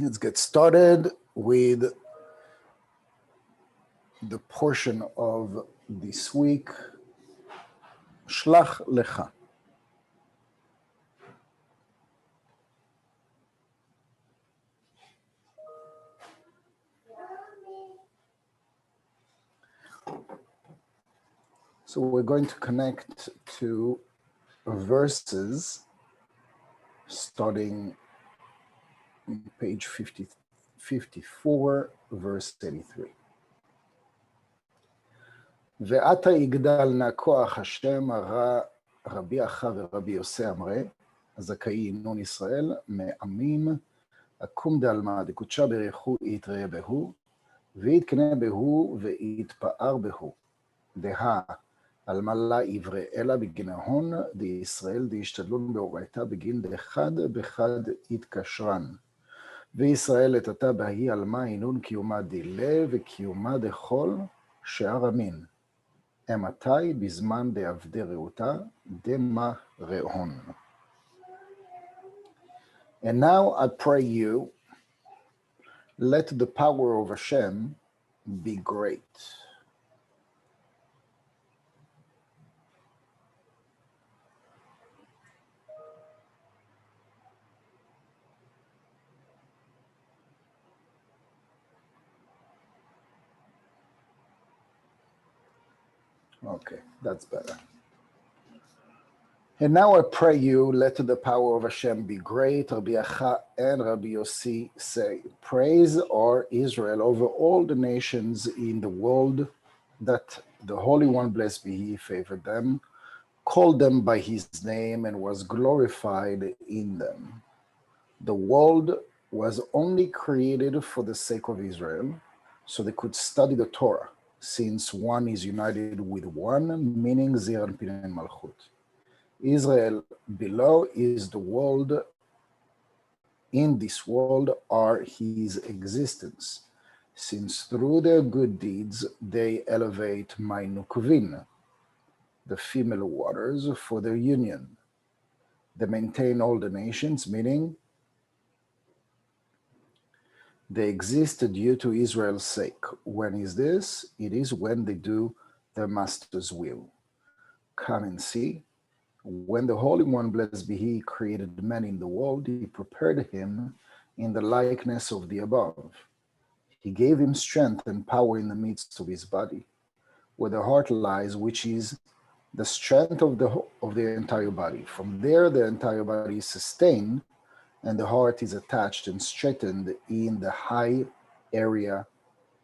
Let's get started with the portion of this week, Shlach Lecha. So we're going to connect to verses starting on page 54, verse 83. ועתה יגדל נא כוח השם רבי אחא ורבי יוסי אמרי, הזכאי נון ישראל, מעמים, אקום דעלמא דקודשא בריחו יתראה בהו, ויתקנא בהו ויתפאר בהו. דהה עלמא לה יברא אלא בגין ההון דישראל דישתדלון באורייתא בגין דחד בחד יתקשרן. וישראל לטאטא בהי עלמא הינון קיומה דילה וקיומה דכל שאר המין. אמתי בזמן דעבדי רעותה דמה רעון. And now I pray you, let the power of Hashem be great. Okay, that's better. And now I pray you, let the power of Hashem be great. Rabbi Acha and Rabbi Yossi say, praise our Israel over all the nations in the world, that the Holy One, blessed be He, favored them, called them by His name, and was glorified in them. The world was only created for the sake of Israel, so they could study the Torah, since one is united with one, meaning Zir Anpin and Malchut. Israel below is the world. In this world are his existence, since through their good deeds they elevate my nukvin, the female waters, for their union. They maintain all the nations, meaning they exist due to Israel's sake. When is this? It is when they do their master's will. Come and see. When the Holy One, blessed be He, created man in the world, He prepared him in the likeness of the above. He gave him strength and power in the midst of his body, where the heart lies, which is the strength of the entire body. From there, the entire body is sustained, and the heart is attached and straightened in the high area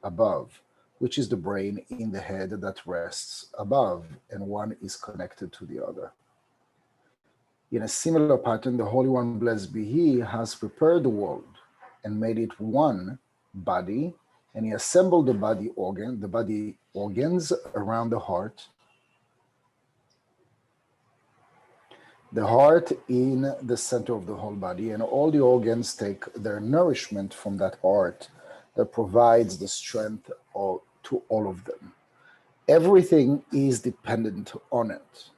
above, which is the brain in the head that rests above, and one is connected to the other. In a similar pattern, the Holy One, blessed be He, has prepared the world and made it one body, and He assembled the body organs around the heart in the center of the whole body, and all the organs take their nourishment from that heart that provides the strength to all of them. Everything is dependent on it.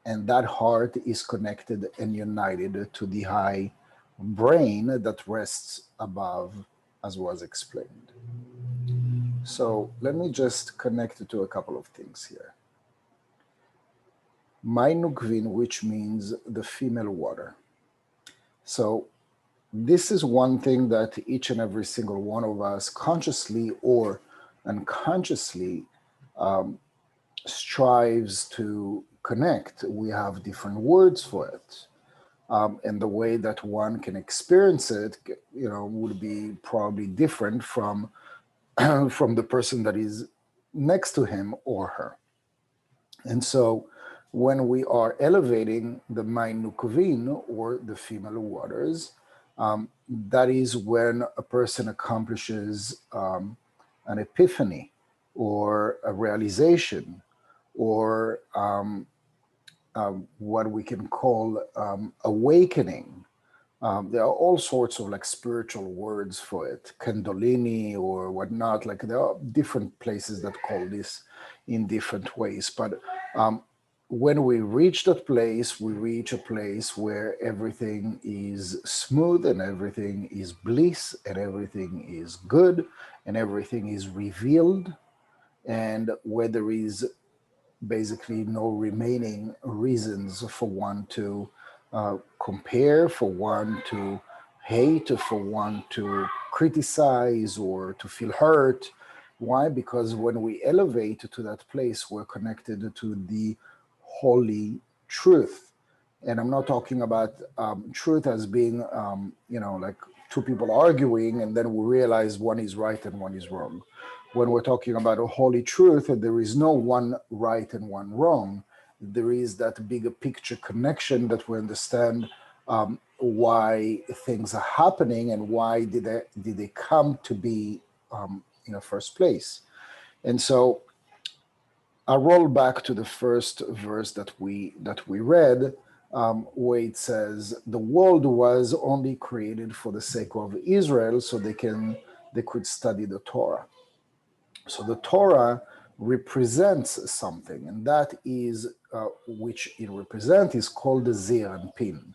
And that heart is connected and united to the high brain that rests above, as was explained. So let me just connect it to a couple of things here. My nukvin, which means the female water. So this is one thing that each and every single one of us, consciously or unconsciously, strives to connect. We have different words for it. And the way that one can experience it, would be probably different from, from the person that is next to him or her. And so when we are elevating the Main Nukvin, or the female waters, that is when a person accomplishes an epiphany, or a realization, or what we can call awakening. There are all sorts of spiritual words for it, Kundalini or whatnot. There are different places that call this in different ways. But when we reach that place, we reach a place where everything is smooth and everything is bliss and everything is good and everything is revealed, and where there is basically no remaining reasons for one to compare, for one to hate, for one to criticize or to feel hurt. Why? Because when we elevate to that place, we're connected to the holy truth. And I'm not talking about truth as being, like two people arguing and then we realize one is right and one is wrong. When we're talking about a holy truth, there is no one right and one wrong. There is that bigger picture connection that we understand why things are happening and why did they come to be in the first place. And so I roll back to the first verse that we read, where it says, "The world was only created for the sake of Israel, so they could study the Torah." So the Torah represents something, and that is which it represents is called the Zir and Pin,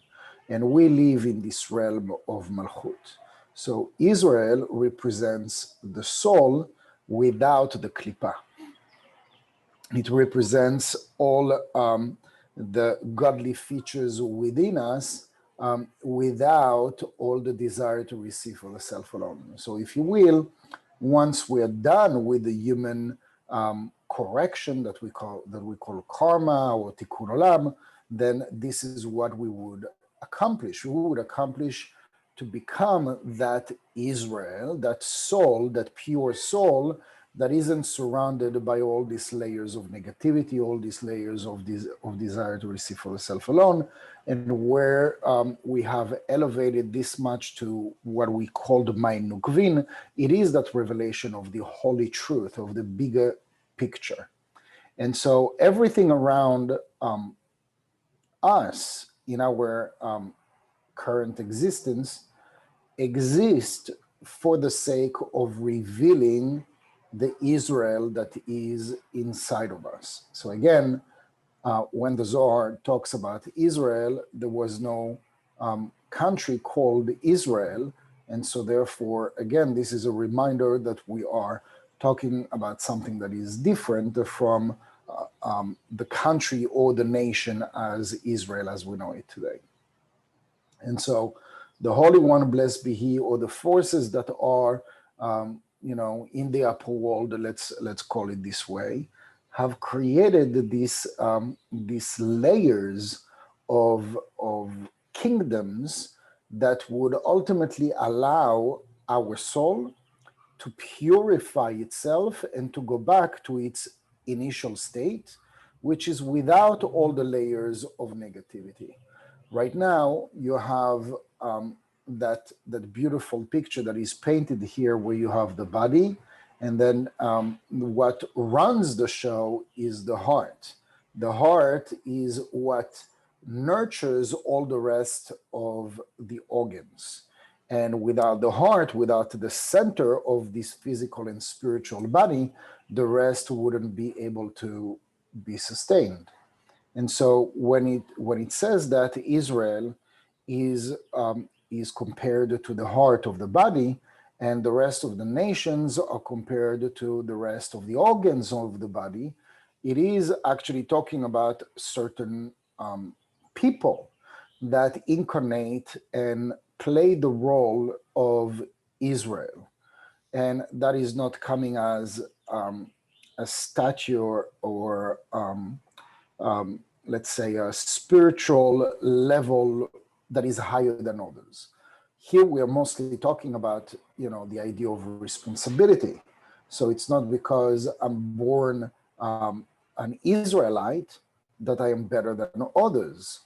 and we live in this realm of Malchut. So Israel represents the soul without the klippah. It represents all the godly features within us without all the desire to receive for the self alone. So if you will, once we're done with the human correction that we call karma or tikkun olam, then this is what we would accomplish. We would accomplish to become that Israel, that soul, that pure soul that isn't surrounded by all these layers of negativity, all these layers of desire to receive for the self alone, and where we have elevated this much to what we call the Mayin Nukvin. It is that revelation of the holy truth, of the bigger picture. And so everything around us in our current existence exists for the sake of revealing the Israel that is inside of us. So again, when the Zohar talks about Israel, there was no country called Israel. And so therefore, again, this is a reminder that we are talking about something that is different from the country or the nation as Israel as we know it today. And so the Holy One, blessed be He, or the forces that are in the upper world, let's call it this way, have created these layers of kingdoms that would ultimately allow our soul to purify itself and to go back to its initial state, which is without all the layers of negativity. Right now, you have that beautiful picture that is painted here where you have the body, and then what runs the show is the heart. The heart is what nurtures all the rest of the organs. And without the heart, without the center of this physical and spiritual body, the rest wouldn't be able to be sustained. And so when it says that Israel is compared to the heart of the body, and the rest of the nations are compared to the rest of the organs of the body, it is actually talking about certain people that incarnate and play the role of Israel. And that is not coming as a statue or let's say a spiritual level that is higher than others. Here we are mostly talking about, the idea of responsibility. So it's not because I'm born an Israelite that I am better than others.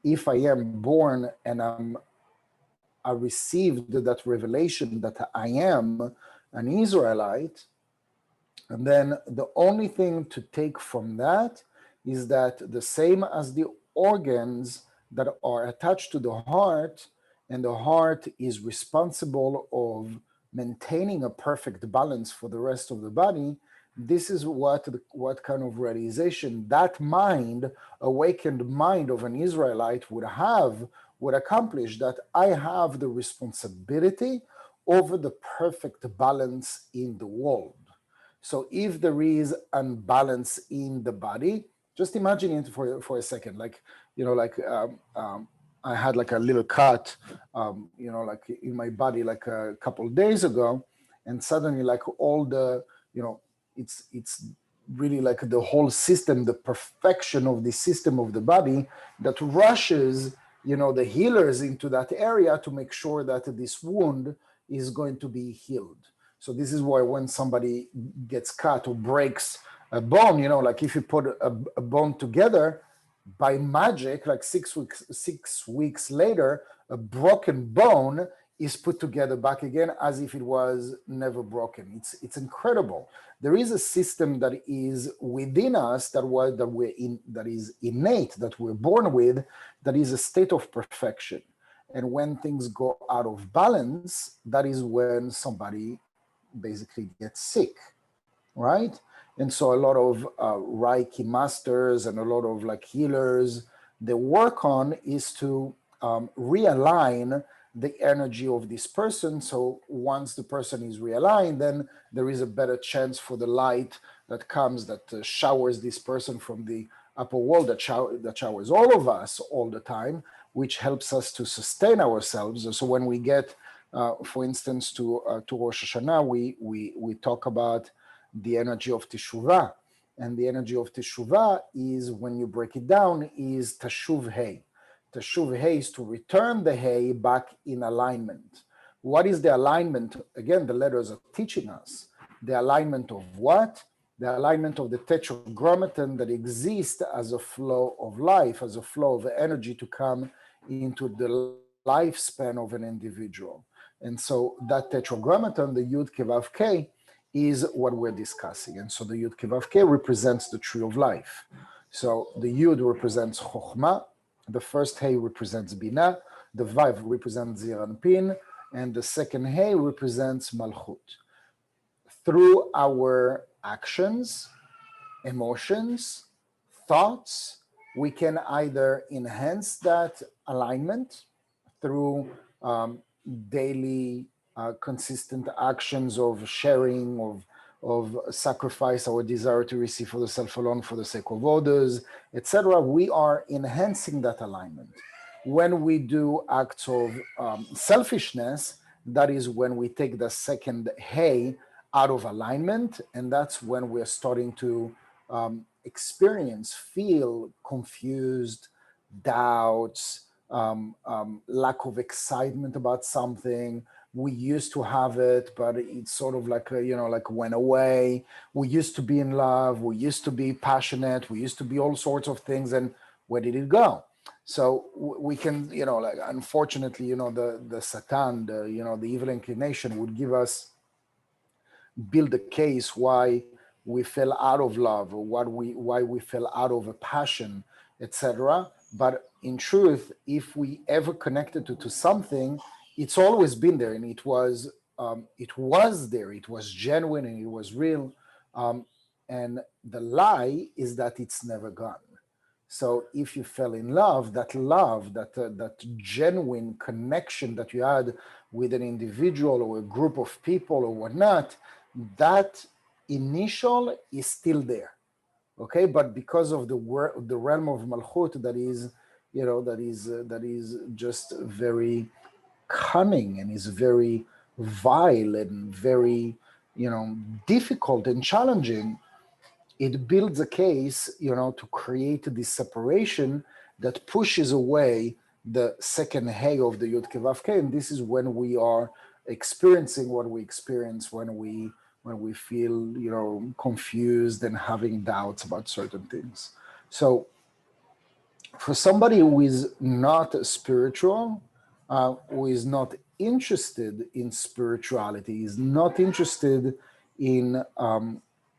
If I am born and I received that revelation that I am an Israelite, and then the only thing to take from that is that the same as the organs that are attached to the heart, and the heart is responsible of maintaining a perfect balance for the rest of the body, this is what kind of realization that mind, awakened mind of an Israelite would accomplish, that I have the responsibility over the perfect balance in the world. So if there is unbalance in the body, just imagine it for a second, like, I had like a little cut, like in my body, like a couple of days ago, and suddenly like all the, it's really like the whole system, the perfection of the system of the body that rushes, the healers into that area to make sure that this wound is going to be healed. So this is why when somebody gets cut or breaks a bone, like if you put a bone together, by magic, like 6 weeks later, a broken bone is put together back again as if it was never broken. It's incredible. There is a system that is within us that is innate, that we're born with, that is a state of perfection. And when things go out of balance, that is when somebody basically gets sick, right? And so a lot of Reiki masters and a lot of like healers, they work on is to realign the energy of this person. So once the person is realigned, then there is a better chance for the light that comes, that showers this person from the upper world, that showers all of us all the time, which helps us to sustain ourselves. So when we get, for instance, to Rosh Hashanah, we talk about the energy of Teshuvah. And the energy of Teshuvah is, when you break it down, is Tashuv Hey. Tashuv Hey is to return the Hey back in alignment. What is the alignment? Again, the letters are teaching us. The alignment of what? The alignment of the tetragrammaton that exists as a flow of life, as a flow of energy to come into the lifespan of an individual. And so that tetragrammaton, the Yud Kevav K, is what we're discussing. And so the Yud Kevav K represents the tree of life. So the Yud represents Chokhmah, the first Hey represents Binah, the Vav represents Zir Anpin, and the second Hey represents Malchut. Through our actions, emotions, thoughts, we can either enhance that alignment through daily consistent actions of sharing, of sacrifice, our desire to receive for the self alone, for the sake of others, etc. We are enhancing that alignment. When we do acts of selfishness, that is when we take the second Hey out of alignment, and that's when we're starting to experience, feel confused, doubts, lack of excitement about something. We used to have it, but it's sort of like, like went away. We used to be in love. We used to be passionate. We used to be all sorts of things. And where did it go? So we can, like, unfortunately, the Satan, the evil inclination would build a case why we fell out of love, or why we fell out of a passion, etc. But in truth, if we ever connected to something, it's always been there, and it was there. It was genuine and it was real. And the lie is that it's never gone. So if you fell in love, that genuine connection that you had with an individual or a group of people or whatnot, that initial is still there, okay? But because of the realm of Malchut that is just very cunning and is very vile and very, difficult and challenging, it builds a case, to create this separation that pushes away the second Hey of the Yud Kevav K, and this is when we are experiencing what we experience when we feel, confused and having doubts about certain things. So for somebody who is not spiritual, who is not interested in spirituality, is not interested in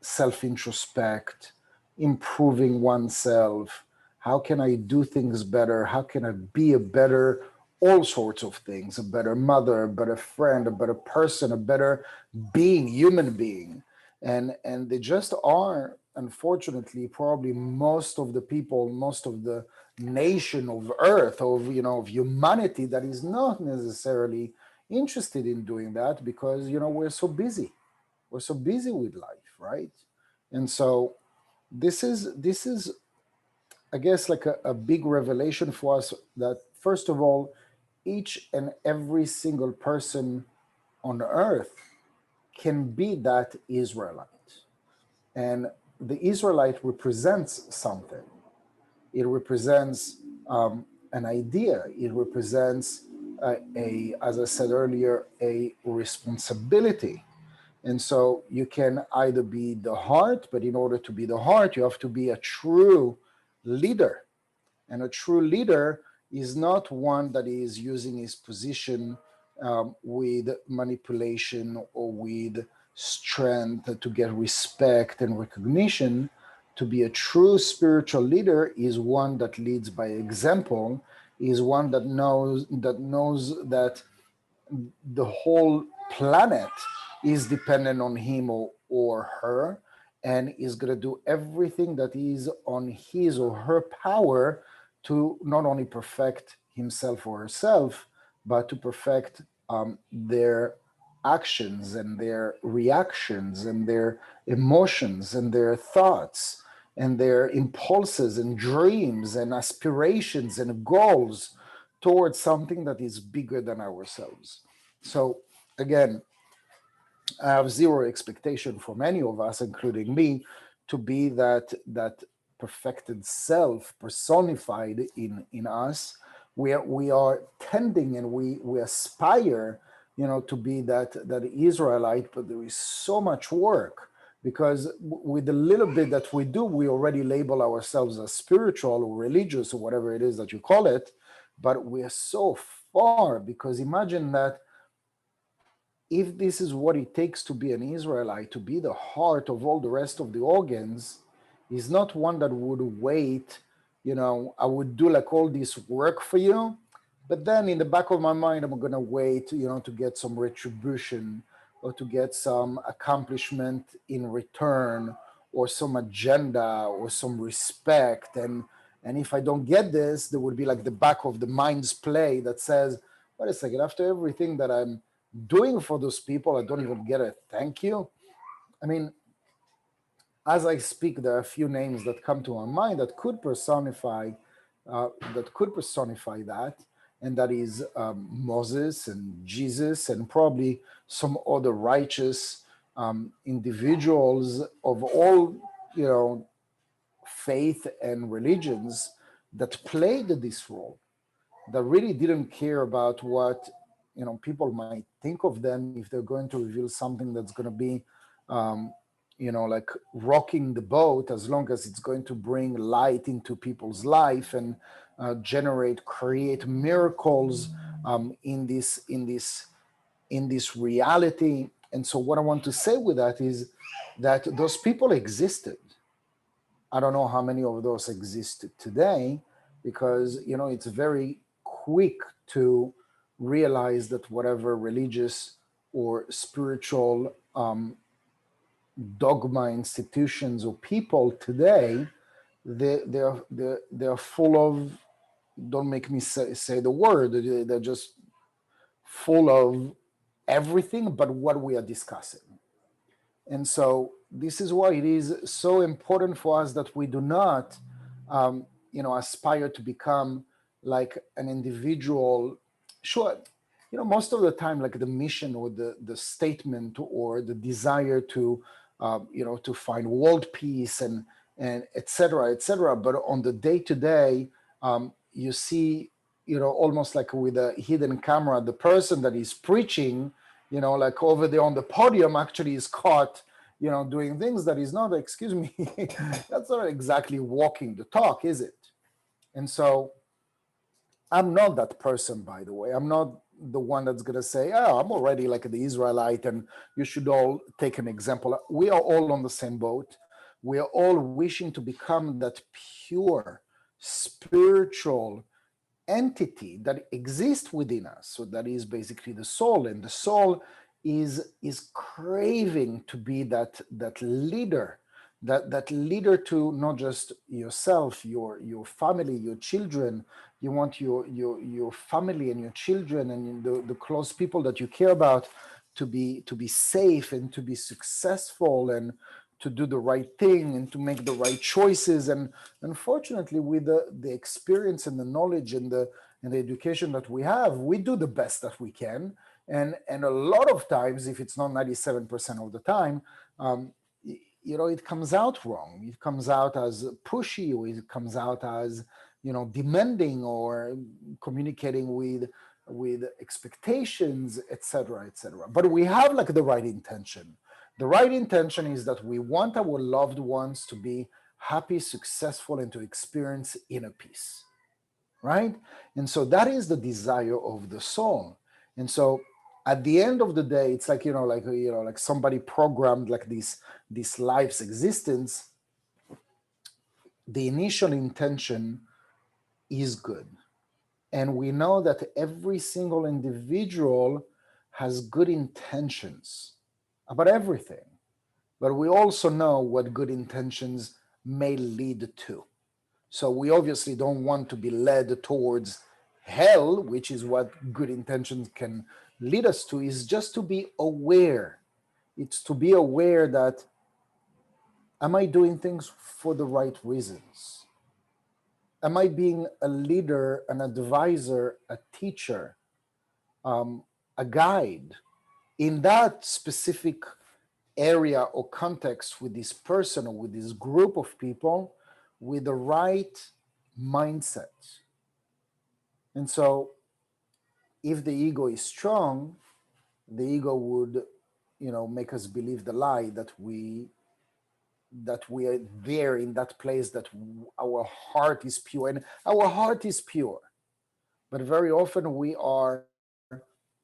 self-introspect, improving oneself, how can I do things better? How can I be a better, all sorts of things, a better mother, a better friend, a better person, a better being, human being. and they just are, unfortunately, probably most of the people, most of the nation of earth, of of humanity, that is not necessarily interested in doing that, because we're so busy. We're so busy with life, right? And so this is I guess like a big revelation for us, that first of all, each and every single person on earth can be that Israelite. And the Israelite represents something. It represents an idea. It represents as I said earlier, a responsibility. And so you can either be the heart, but in order to be the heart, you have to be a true leader. And a true leader is not one that is using his position with manipulation or with strength to get respect and recognition. To be a true spiritual leader is one that leads by example, is one that knows that the whole planet is dependent on him or her, and is going to do everything that is on his or her power to not only perfect himself or herself, but to perfect their actions and their reactions and their emotions and their thoughts and their impulses and dreams and aspirations and goals towards something that is bigger than ourselves. So again, I have zero expectation from any of us, including me, to be that perfected self personified in us. We are tending, and we aspire, to be that Israelite, but there is so much work, because with the little bit that we do, we already label ourselves as spiritual or religious or whatever it is that you call it, but we are so far. Because imagine that if this is what it takes to be an Israelite, to be the heart of all the rest of the organs, is not one that would wait, I would do like all this work for you, but then in the back of my mind, I'm going to wait, to get some retribution, or to get some accomplishment in return, or some agenda, or some respect. And if I don't get this, there would be like the back of the mind's play that says, wait a second, after everything that I'm doing for those people, I don't even get a thank you. I mean, as I speak, there are a few names that come to my mind that could personify that, and that is Moses and Jesus, and probably some other righteous individuals of all faith and religions that played this role, that really didn't care about what people might think of them, if they're going to reveal something that's going to be like rocking the boat, as long as it's going to bring light into people's life and create miracles in this reality. And so what I want to say with that is that those people existed. I don't know how many of those exist today, because it's very quick to realize that whatever religious or spiritual dogma institutions or people today, they're full of, don't make me say the word, they're just full of everything but what we are discussing. And so this is why it is so important for us that we do not, aspire to become like an individual. Sure, most of the time, like the mission or the statement or the desire to, to find world peace and et cetera, et cetera. But on the day to day, you see, almost like with a hidden camera, the person that is preaching, like over there on the podium, actually is caught, doing things that is not, excuse me, that's not exactly walking the talk, is it? And so I'm not that person, by the way. I'm not the one that's going to say, oh, I'm already like the Israelite and you should all take an example. We are all on the same boat. We are all wishing to become that pure, spiritual entity that exists within us. So that is basically the soul. And the soul is craving to be that leader, that leader to not just yourself, your family, your children. You want your family and your children and the close people that you care about to be safe and to be successful and to do the right thing and to make the right choices. And unfortunately, with the experience and the knowledge and the education that we have, we do the best that we can. And a lot of times, if it's not 97% of the time, it comes out wrong. It comes out as pushy, or it comes out as demanding, or communicating with expectations, etc., etc. But we have like the right intention. The right intention is that we want our loved ones to be happy, successful, and to experience inner peace, right? And so that is the desire of the soul. And so at the end of the day, it's like like somebody programmed like this life's existence. The initial intention is good, and we know that every single individual has good intentions about everything, but we also know what good intentions may lead to. So we obviously don't want to be led towards hell, which is what good intentions can lead us to, is just to be aware. It's to be aware that, am I doing things for the right reasons? Am I being a leader, an advisor, a teacher, a guide in that specific area or context with this person or with this group of people with the right mindset? And so if the ego is strong, the ego would, make us believe the lie that we are there in that place, that our heart is pure, and our heart is pure. But very often we are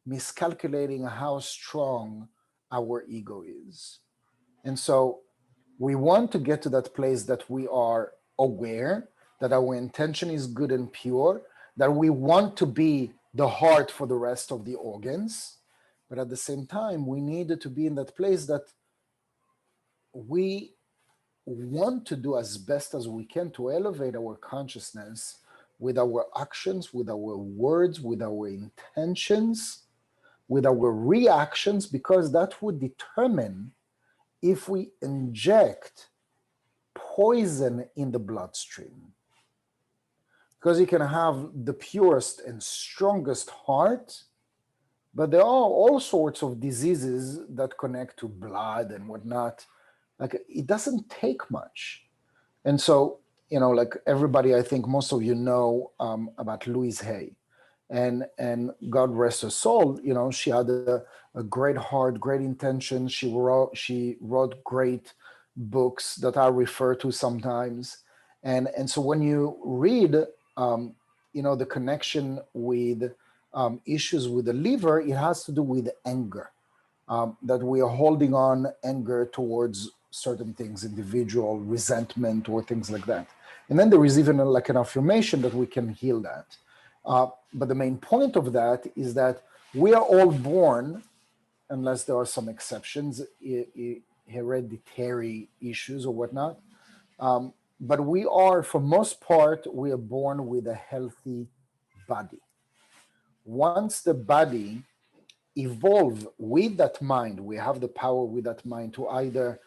miscalculating how strong our ego is. And so we want to get to that place that we are aware, that our intention is good and pure, that we want to be the heart for the rest of the organs. But at the same time, we need to be in that place that we want to do as best as we can to elevate our consciousness with our actions, with our words, with our intentions, with our reactions, because that would determine if we inject poison in the bloodstream. Because you can have the purest and strongest heart, but there are all sorts of diseases that connect to blood and whatnot. Like, it doesn't take much. And so, like everybody, I think most of you know about Louise Hay. And God rest her soul, she had a great heart, great intention. She wrote great books that I refer to sometimes. And so when you read, the connection with issues with the liver, it has to do with anger, that we are holding on anger towards certain things, individual resentment or things like that. And then there is even like an affirmation that we can heal that. But the main point of that is that we are all born, unless there are some exceptions, hereditary issues or whatnot. But we are, for most part, we are born with a healthy body. Once the body evolve with that mind, we have the power with that mind to either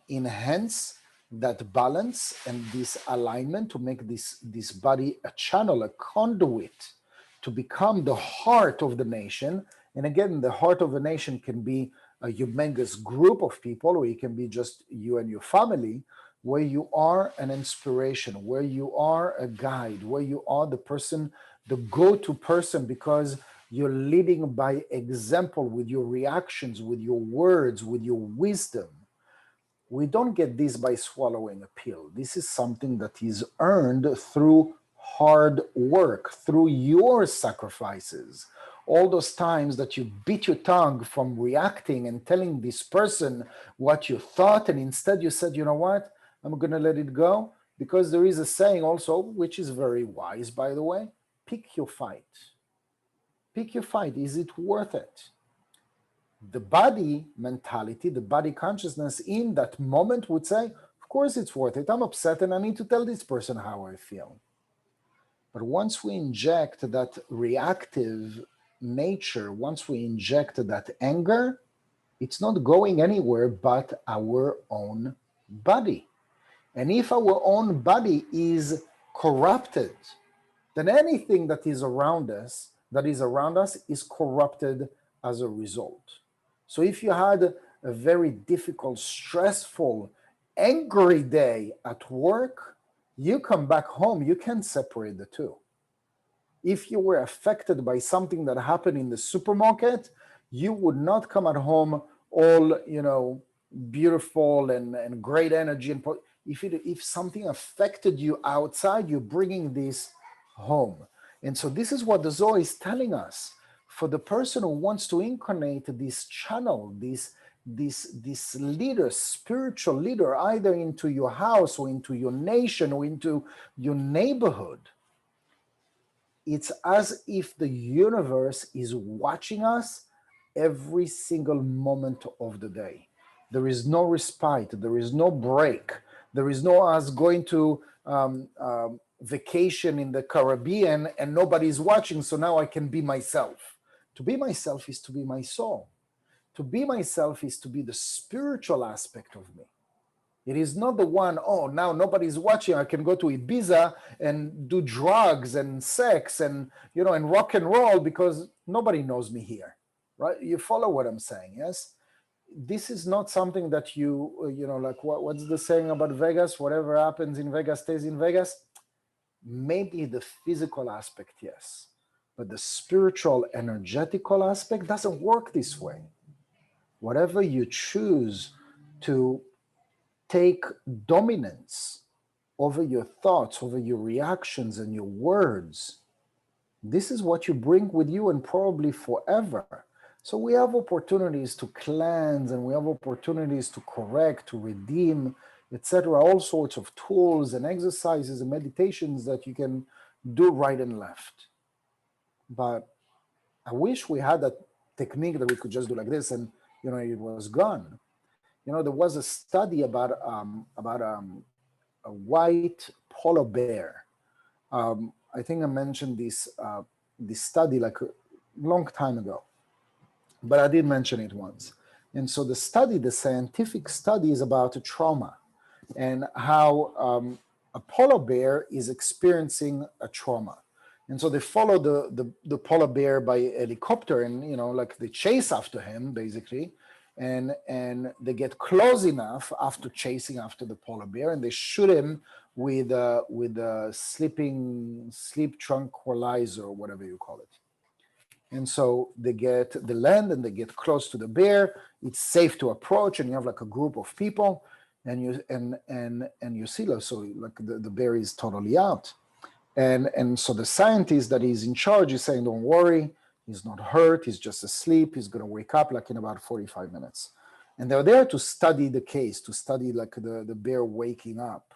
enhance that balance and this alignment, to make this body a channel, a conduit, to become the heart of the nation. And again, the heart of a nation can be a humongous group of people, or it can be just you and your family, where you are an inspiration, where you are a guide, where you are the person, the go-to person, because you're leading by example with your reactions, with your words, with your wisdom. We don't get this by swallowing a pill. This is something that is earned through hard work, through your sacrifices. All those times that you bit your tongue from reacting and telling this person what you thought, and instead you said, you know what, I'm going to let it go. Because there is a saying also, which is very wise, by the way: pick your fight. Pick your fight. Is it worth it? The body mentality, the body consciousness in that moment would say, of course it's worth it. I'm upset and I need to tell this person how I feel. But once we inject that reactive nature, once we inject that anger, it's not going anywhere but our own body. And if our own body is corrupted, then anything that is around us, is corrupted as a result. So if you had a very difficult, stressful, angry day at work, you come back home, you can't separate the two. If you were affected by something that happened in the supermarket, you would not come at home all, beautiful and great energy. And if something affected you outside, you're bringing this home. And so this is what the Zohar is telling us. For the person who wants to incarnate this channel, this leader, spiritual leader, either into your house or into your nation or into your neighborhood, it's as if the universe is watching us every single moment of the day. There is no respite. There is no break. There is no us going to vacation in the Caribbean and nobody's watching, so now I can be myself. To be myself is to be my soul. To be myself is to be the spiritual aspect of me. It is not the one, oh, now nobody's watching, I can go to Ibiza and do drugs and sex and rock and roll because nobody knows me here, right? You follow what I'm saying, yes? This is not something that like what's the saying about Vegas? Whatever happens in Vegas stays in Vegas. Maybe the physical aspect, yes. But the spiritual, energetical aspect doesn't work this way. Whatever you choose to take dominance over your thoughts, over your reactions and your words, this is what you bring with you and probably forever. So we have opportunities to cleanse and we have opportunities to correct, to redeem, etc. All sorts of tools and exercises and meditations that you can do right and left. But I wish we had that technique that we could just do like this and it was gone. There was a study about a white polar bear. I think I mentioned this study like a long time ago, but I did mention it once. And so the scientific study is about trauma and how a polar bear is experiencing a trauma. And so they follow the polar bear by helicopter and, like they chase after him basically. And they get close enough after chasing after the polar bear and they shoot him with a sleep tranquilizer or whatever you call it. And so they land and they get close to the bear. It's safe to approach and you have like a group of people and you see like the bear is totally out. And so the scientist that is in charge is saying, don't worry, he's not hurt, he's just asleep, he's going to wake up like in about 45 minutes. And they're there to study the case, to study like the bear waking up.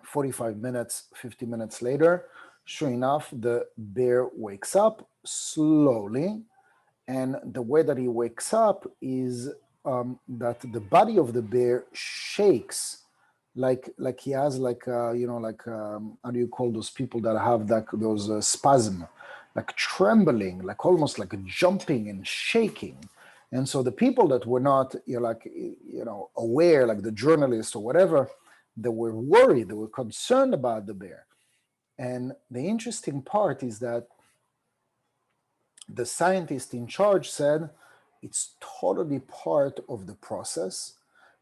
45 minutes, 50 minutes later, sure enough, the bear wakes up slowly. And the way that he wakes up is that the body of the bear shakes like he has how do you call those people that have those spasm, like trembling, like almost like jumping and shaking. And so the people that were not aware, like the journalists or whatever, they were worried, they were concerned about the bear. And the interesting part is that the scientist in charge said it's totally part of the process.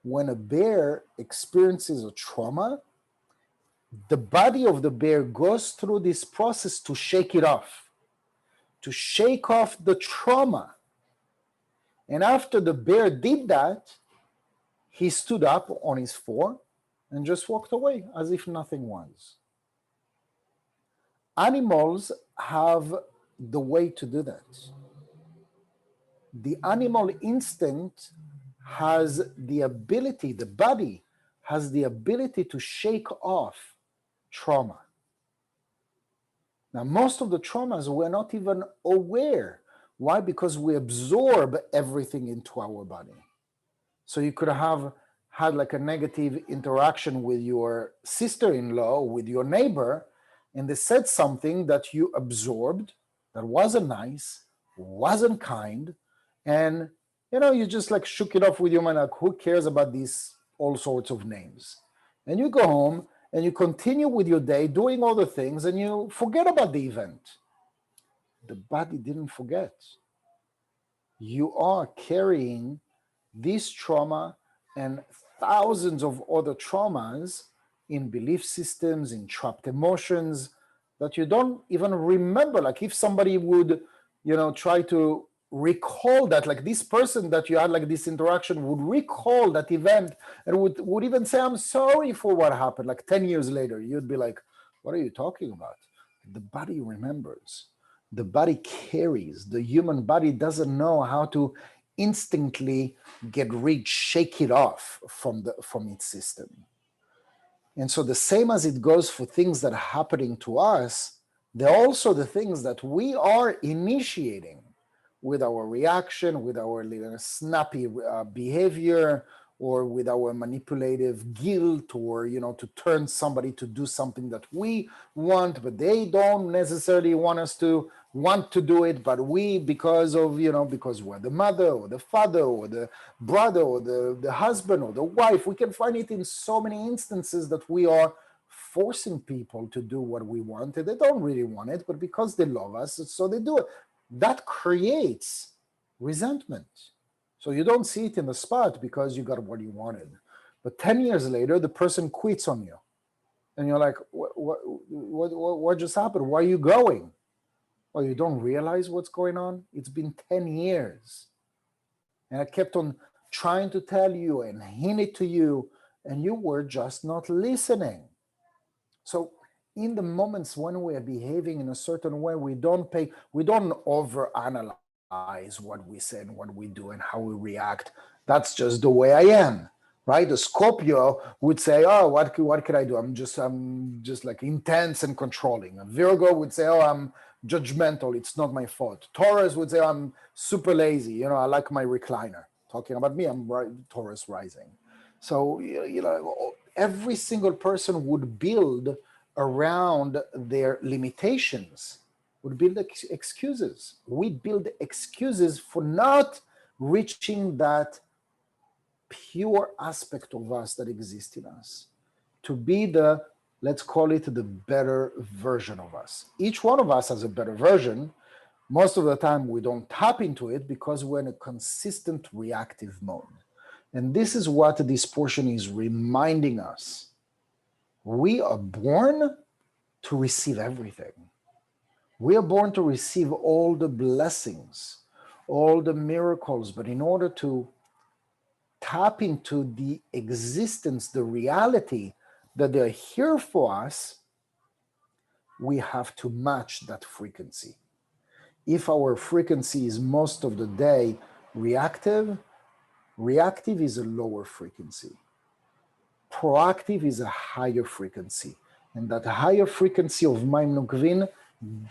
When a bear experiences a trauma, the body of the bear goes through this process to shake it off, to shake off the trauma. And after the bear did that, he stood up on his four and just walked away as if nothing was. Animals have the way to do that. The animal instinct has the ability, the body has the ability to shake off trauma. Now, most of the traumas we're not even aware. Why? Because we absorb everything into our body. So you could have had like a negative interaction with your sister-in-law, with your neighbor, and they said something that you absorbed that wasn't nice, wasn't kind, and you just like shook it off with your mind, like, who cares about these all sorts of names? And you go home and you continue with your day doing all the things and you forget about the event. The body didn't forget. You are carrying this trauma and thousands of other traumas in belief systems, in trapped emotions that you don't even remember. Like if somebody would, try to recall that, like this person that you had like this interaction would recall that event and would even say, I'm sorry for what happened. Like 10 years later, you'd be like, what are you talking about? The body remembers. The body carries. The human body doesn't know how to instantly shake it off from its system. And so the same as it goes for things that are happening to us, they're also the things that we are initiating with our reaction, with our little snappy behavior, or with our manipulative guilt, or to turn somebody to do something that we want, but they don't necessarily want us to want to do it, but we, because we're the mother or the father or the brother or the husband or the wife, we can find it in so many instances that we are forcing people to do what we want, and they don't really want it, but because they love us, so they do it. That creates resentment. So you don't see it in the spot because you got what you wanted. But 10 years later, the person quits on you. And you're like, what just happened? Why are you going? Well, you don't realize what's going on? It's been 10 years. And I kept on trying to tell you and hint it to you, and you were just not listening. So in the moments when we're behaving in a certain way, we don't overanalyze what we say and what we do and how we react. That's just the way I am, right? The Scorpio would say, oh, what can I do? I'm just like intense and controlling. A Virgo would say, oh, I'm judgmental. It's not my fault. Taurus would say, I'm super lazy. I like my recliner. Talking about me, I'm Taurus rising. So, every single person would build around their limitations, would build excuses. We build excuses for not reaching that pure aspect of us that exists in us, to be let's call it the better version of us. Each one of us has a better version. Most of the time we don't tap into it because we're in a consistent reactive mode. And this is what this portion is reminding us. We are born to receive everything. We are born to receive all the blessings, all the miracles, but in order to tap into the existence, the reality that they're here for us, we have to match that frequency. If our frequency is most of the day reactive is a lower frequency. Proactive is a higher frequency. And that higher frequency of Maim Nukvin,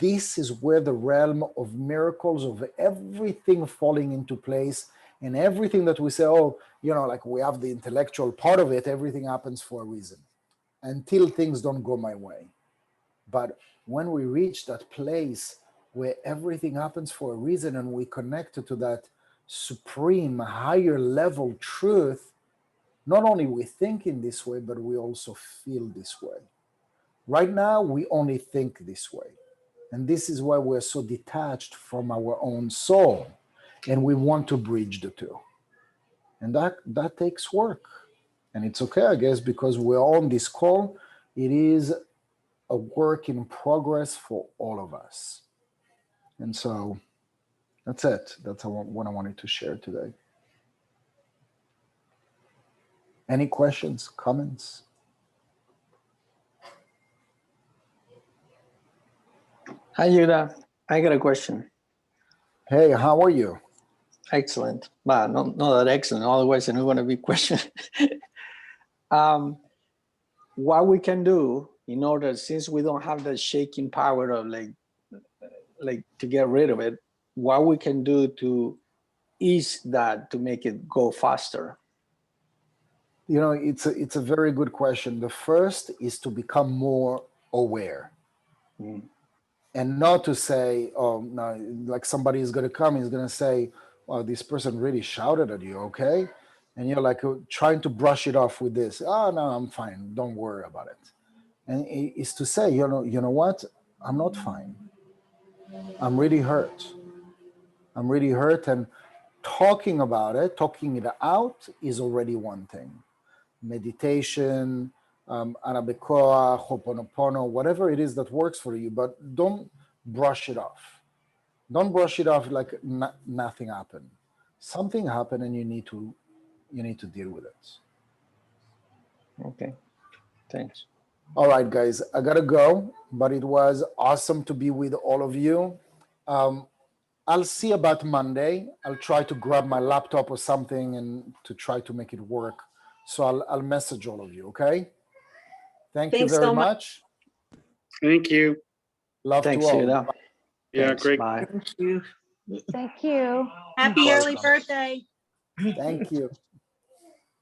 this is where the realm of miracles, of everything falling into place, and everything that we say, like we have the intellectual part of it, everything happens for a reason, until things don't go my way. But when we reach that place where everything happens for a reason and we connect to that supreme, higher level truth, not only we think in this way, but we also feel this way. Right now, we only think this way. And this is why we're so detached from our own soul. And we want to bridge the two. And that takes work. And it's okay, I guess, because we're on this call. It is a work in progress for all of us. And so that's it. That's what I wanted to share today. Any questions, comments? Hi, Yehuda. I got a question. Hey, how are you? Excellent. Well, not that excellent. Otherwise, I'm not going to be questioned. What we can do in order, since we don't have the shaking power of like to get rid of it, what we can do to ease that, to make it go faster. You know, it's a very good question. The first is to become more aware. And not to say, oh, no, like somebody is going to come, he's going to say, well, this person really shouted at you, okay? And you're like trying to brush it off with this. Oh, no, I'm fine. Don't worry about it. And it's to say, you know what? I'm not fine. I'm really hurt. I'm really hurt. And talking about it, talking it out is already one thing. Meditation, Arabecoa, Ho'oponopono, whatever it is that works for you, but don't brush it off. Don't brush it off like nothing happened. Something happened, and you need to deal with it. Okay, thanks. All right, guys, I gotta go, but it was awesome to be with all of you. I'll see about Monday. I'll try to grab my laptop or something and to try to make it work. So I'll message all of you, okay? Thank you Thanks very so much. much. Thank you. Love Thanks, to all. Yehuda. Yeah, Thanks, great. bye. Thank you. Thank you. Happy early Welcome. birthday. Thank you.